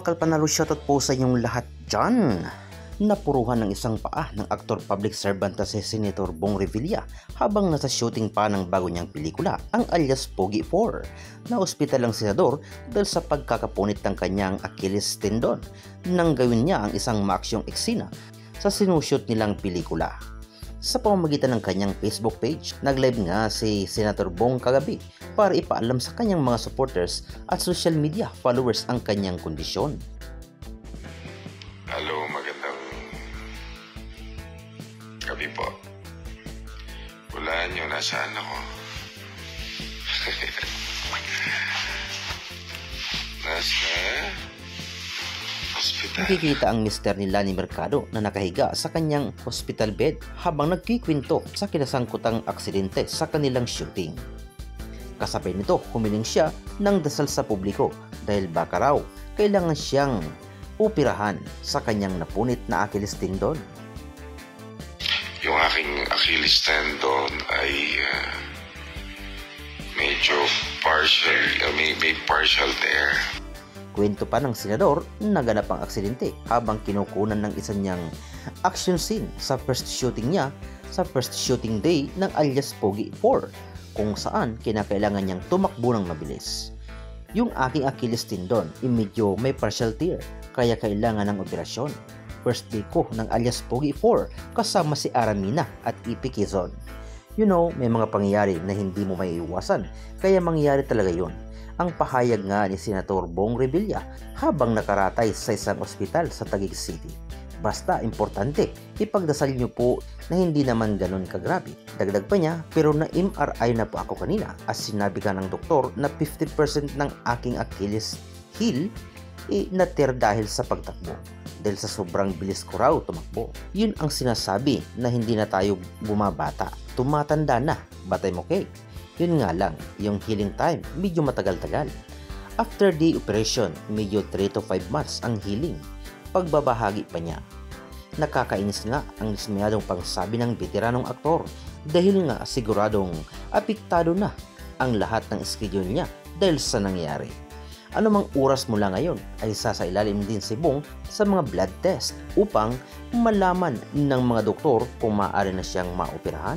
Makal Panalo, shoutout po sa inyong lahat dyan. Napuruhan ng isang paa ng aktor public servant na si Senator Bong Revilla habang nasa shooting pa ng bago niyang pelikula, ang alias Pogi 4. Na-ospital ang senador dahil sa pagkakapunit ng kanyang Achilles tendon nang gawin niya ang isang maaksyong eksena sa sinushoot nilang pelikula. Sa pamamagitan ng kanyang Facebook page, nag-live nga si Senator Bong kagabi para ipaalam sa kanyang mga supporters at social media followers ang kanyang kondisyon. Hello, magandang gabi po. Hulaan nyo, nasaan ako? Nasa hospital. Nakikita ang mister ni Lani Mercado na nakahiga sa kanyang hospital bed habang nagkikwento sa kinasangkutang aksidente sa kanilang shooting. Kasabay nito, humiling siya ng dasal sa publiko dahil baka raw kailangan siyang upirahan sa kanyang napunit na Achilles tendon. Yung aking Achilles tendon ay medyo partial, may partial tear. Kwento pa ng senador, naganap ang aksidente habang kinukunan ng isa niyang action scene sa first shooting niya sa first shooting day ng alias Pogi 4, kung saan kinakailangan niyang tumakbo ng mabilis. Yung aking Achilles tendon medyo may partial tear kaya kailangan ng operasyon. First day ko ng alias Pogi 4 kasama si Aramina at Ipi Quezon. You know, may mga pangyayari na hindi mo maiiwasan kaya mangyayari talaga yun. Ang pahayag nga ni Senator Bong Revilla habang nakaratay sa isang ospital sa Taguig City. Basta importante, ipagdasal niyo po na hindi naman ganun kagrabe. Dagdag pa niya, pero na MRI na po ako kanina at sinabi ka ng doktor na 50% ng aking Achilles heel na-tear dahil sa pagtakbo. Dahil sa sobrang bilis ko raw tumakbo. Yun ang sinasabi na hindi na tayo bumabata. Tumatanda na, batay mo cake. Yun nga lang, yung healing time medyo matagal-tagal. After the operation, medyo 3 to 5 months ang healing. Pagbabahagi pa niya. Nakakainis nga ang dismayadong pangsabi ng veteranong aktor dahil nga siguradong apektado na ang lahat ng schedule niya dahil sa nangyari. Anumang oras mula ngayon ay sasailalim din si Bong sa mga blood test upang malaman ng mga doktor kung maaari na siyang maoperahan.